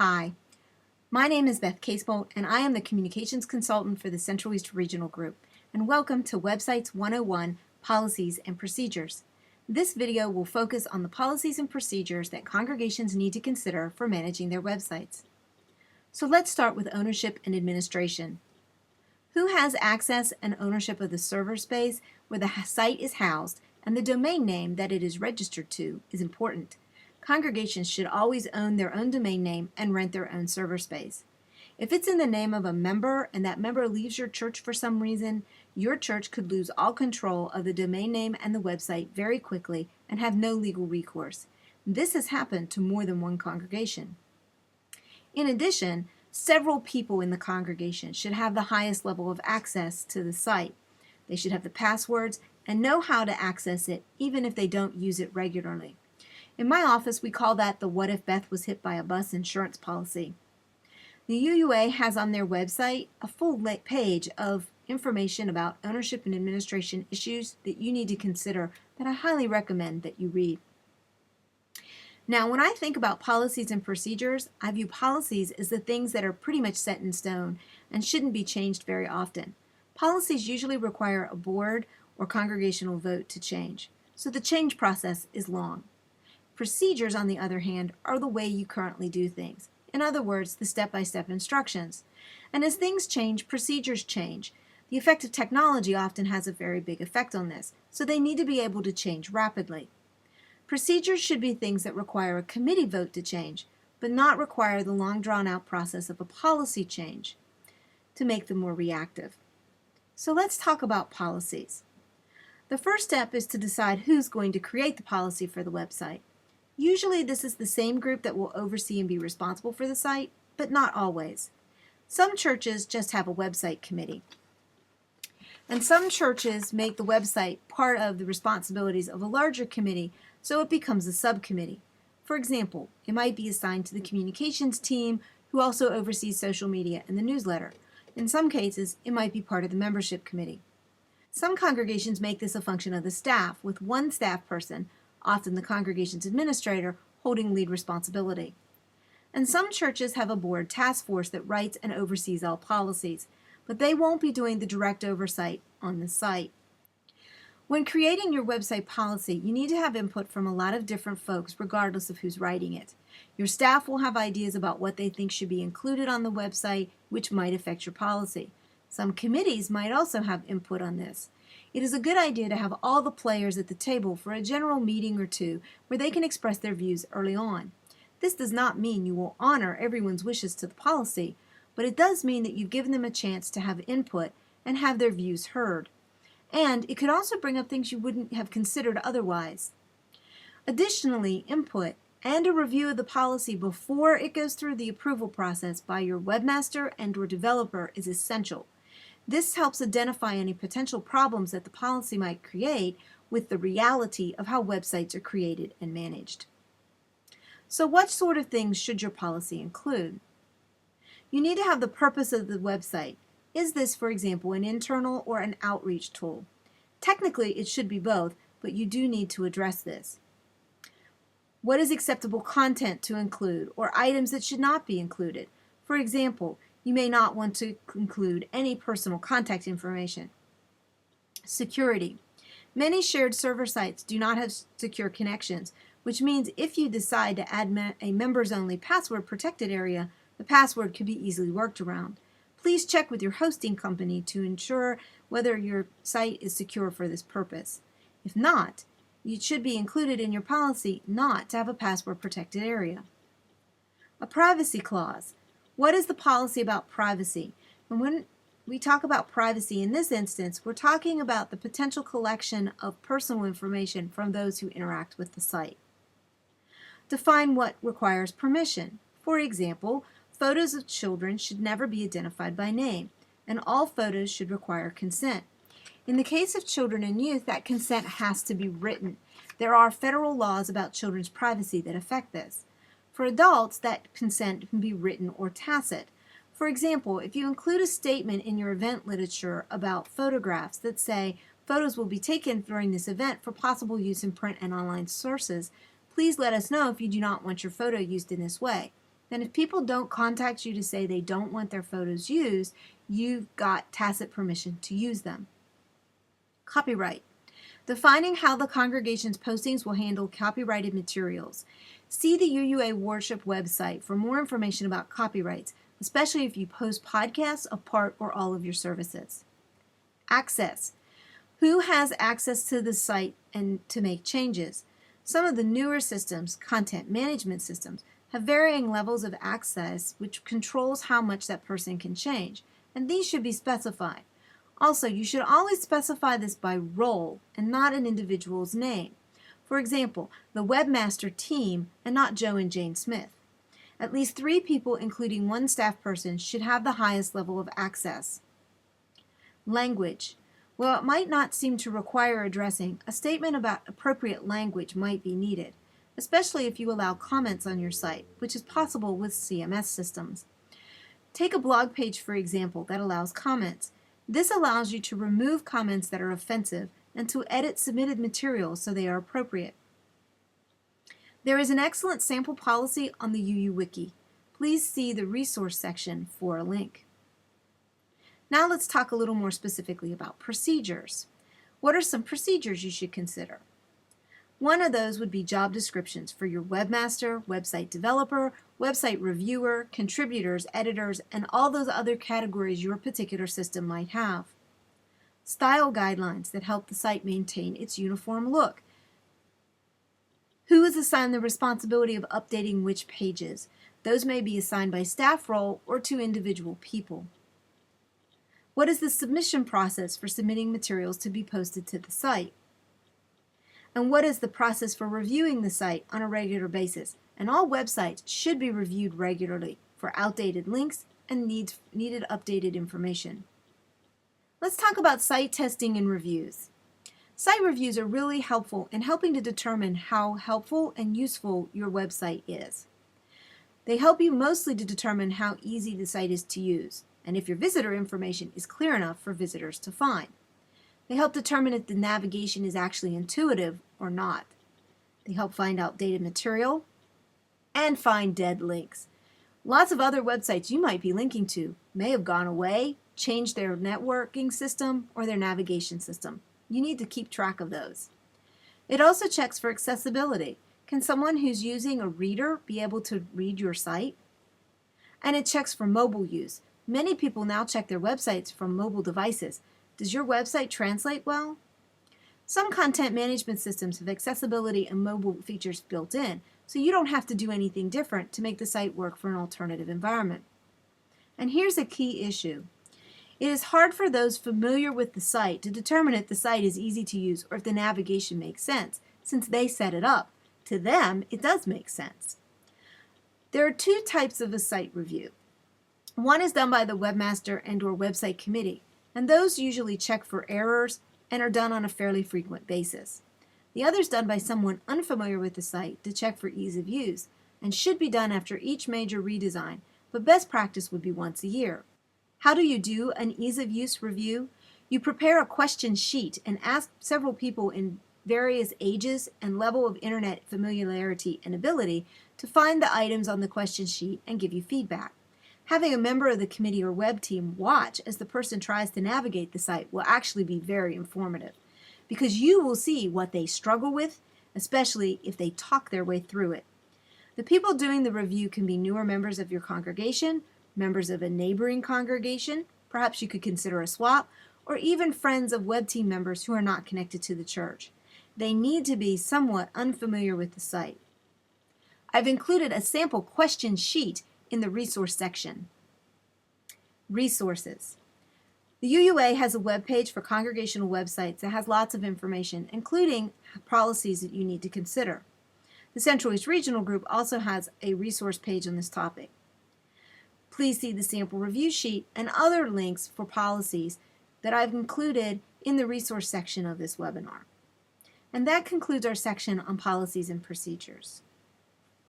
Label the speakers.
Speaker 1: Hi, my name is Beth Casebolt, and I am the Communications Consultant for the Central East Regional Group. And welcome to Websites 101 Policies and Procedures. This video will focus on the policies and procedures that congregations need to consider for managing their websites. So let's start with ownership and administration. Who has access and ownership of the server space where the site is housed and the domain name that it is registered to is important. Congregations should always own their own domain name and rent their own server space. If it's in the name of a member and that member leaves your church for some reason, your church could lose all control of the domain name and the website very quickly and have no legal recourse. This has happened to more than one congregation. In addition, several people in the congregation should have the highest level of access to the site. They should have the passwords and know how to access it even if they don't use it regularly. In my office, we call that the What If Beth Was Hit by a Bus insurance policy. The UUA has on their website a full page of information about ownership and administration issues that you need to consider that I highly recommend that you read. Now, when I think about policies and procedures, I view policies as the things that are pretty much set in stone and shouldn't be changed very often. Policies usually require a board or congregational vote to change, so the change process is long. Procedures, on the other hand, are the way you currently do things. In other words, the step-by-step instructions. And as things change, procedures change. The effect of technology often has a very big effect on this, so they need to be able to change rapidly. Procedures should be things that require a committee vote to change, but not require the long drawn-out process of a policy change to make them more reactive. So let's talk about policies. The first step is to decide who's going to create the policy for the website. Usually this is the same group that will oversee and be responsible for the site, but not always. Some churches just have a website committee. And some churches make the website part of the responsibilities of a larger committee, so it becomes a subcommittee. For example, it might be assigned to the communications team, who also oversees social media and the newsletter. In some cases, it might be part of the membership committee. Some congregations make this a function of the staff, with one staff person, often the congregation's administrator, holding lead responsibility. And some churches have a board task force that writes and oversees all policies, but they won't be doing the direct oversight on the site. When creating your website policy, you need to have input from a lot of different folks, regardless of who's writing it. Your staff will have ideas about what they think should be included on the website, which might affect your policy. Some committees might also have input on this. It is a good idea to have all the players at the table for a general meeting or two where they can express their views early on. This does not mean you will honor everyone's wishes to the policy, but it does mean that you've given them a chance to have input and have their views heard. And it could also bring up things you wouldn't have considered otherwise. Additionally, input and a review of the policy before it goes through the approval process by your webmaster and/or developer is essential. This helps identify any potential problems that the policy might create with the reality of how websites are created and managed. So what sort of things should your policy include? You need to have the purpose of the website. Is this, for example, an internal or an outreach tool? Technically, it should be both, but you do need to address this. What is acceptable content to include, or items that should not be included? For example, you may not want to include any personal contact information. Security. Many shared server sites do not have secure connections, which means if you decide to add a members-only password protected area, the password could be easily worked around. Please check with your hosting company to ensure whether your site is secure for this purpose. If not, it should be included in your policy not to have a password protected area. A privacy clause. What is the policy about privacy? And when we talk about privacy in this instance, we're talking about the potential collection of personal information from those who interact with the site. Define what requires permission. For example, photos of children should never be identified by name, and all photos should require consent. In the case of children and youth, that consent has to be written. There are federal laws about children's privacy that affect this. For adults, that consent can be written or tacit. For example, if you include a statement in your event literature about photographs that say photos will be taken during this event for possible use in print and online sources, please let us know if you do not want your photo used in this way. then if people don't contact you to say they don't want their photos used, you've got tacit permission to use them. Copyright. Defining how the congregation's postings will handle copyrighted materials. See the UUA Worship website for more information about copyrights, especially if you post podcasts of part or all of your services. Access. Who has access to the site and to make changes? Some of the newer systems, content management systems, have varying levels of access which controls how much that person can change, and these should be specified. Also, you should always specify this by role and not an individual's name. For example, the webmaster team and not Joe and Jane Smith. At least 3 people, including 1 staff person, should have the highest level of access. Language. While it might not seem to require addressing, a statement about appropriate language might be needed, especially if you allow comments on your site, which is possible with CMS systems. Take a blog page, for example, that allows comments. This allows you to remove comments that are offensive and to edit submitted materials so they are appropriate. There is an excellent sample policy on the UU Wiki. Please see the resource section for a link. Now let's talk a little more specifically about procedures. What are some procedures you should consider? One of those would be job descriptions for your webmaster, website developer, website reviewer, contributors, editors, and all those other categories your particular system might have. Style guidelines that help the site maintain its uniform look. Who is assigned the responsibility of updating which pages? Those may be assigned by staff role or to individual people. What is the submission process for submitting materials to be posted to the site? And what is the process for reviewing the site on a regular basis? And all websites should be reviewed regularly for outdated links and needed updated information. Let's talk about site testing and reviews. Site reviews are really helpful in helping to determine how helpful and useful your website is. They help you mostly to determine how easy the site is to use, and if your visitor information is clear enough for visitors to find. They help determine if the navigation is actually intuitive or not. They help find outdated material and find dead links. Lots of other websites you might be linking to may have gone away, changed their networking system, or their navigation system. You need to keep track of those. It also checks for accessibility. Can someone who's using a reader be able to read your site? And it checks for mobile use. Many people now check their websites from mobile devices. Does your website translate well? Some content management systems have accessibility and mobile features built in, so you don't have to do anything different to make the site work for an alternative environment. And here's a key issue. It is hard for those familiar with the site to determine if the site is easy to use or if the navigation makes sense, since they set it up. To them, it does make sense. There are 2 types of a site review. One is done by the webmaster and/or website committee, and those usually check for errors and are done on a fairly frequent basis. The other is done by someone unfamiliar with the site to check for ease of use, and should be done after each major redesign, but best practice would be once a year. How do you do an ease of use review? You prepare a question sheet and ask several people in various ages and level of internet familiarity and ability to find the items on the question sheet and give you feedback. Having a member of the committee or web team watch as the person tries to navigate the site will actually be very informative, because you will see what they struggle with, especially if they talk their way through it. The people doing the review can be newer members of your congregation, members of a neighboring congregation, perhaps you could consider a swap, or even friends of web team members who are not connected to the church. They need to be somewhat unfamiliar with the site. I've included a sample question sheet in the resource section. Resources. The UUA has a web page for congregational websites that has lots of information, including policies that you need to consider. The Central East Regional Group also has a resource page on this topic. Please see the sample review sheet and other links for policies that I've included in the resource section of this webinar. And that concludes our section on policies and procedures.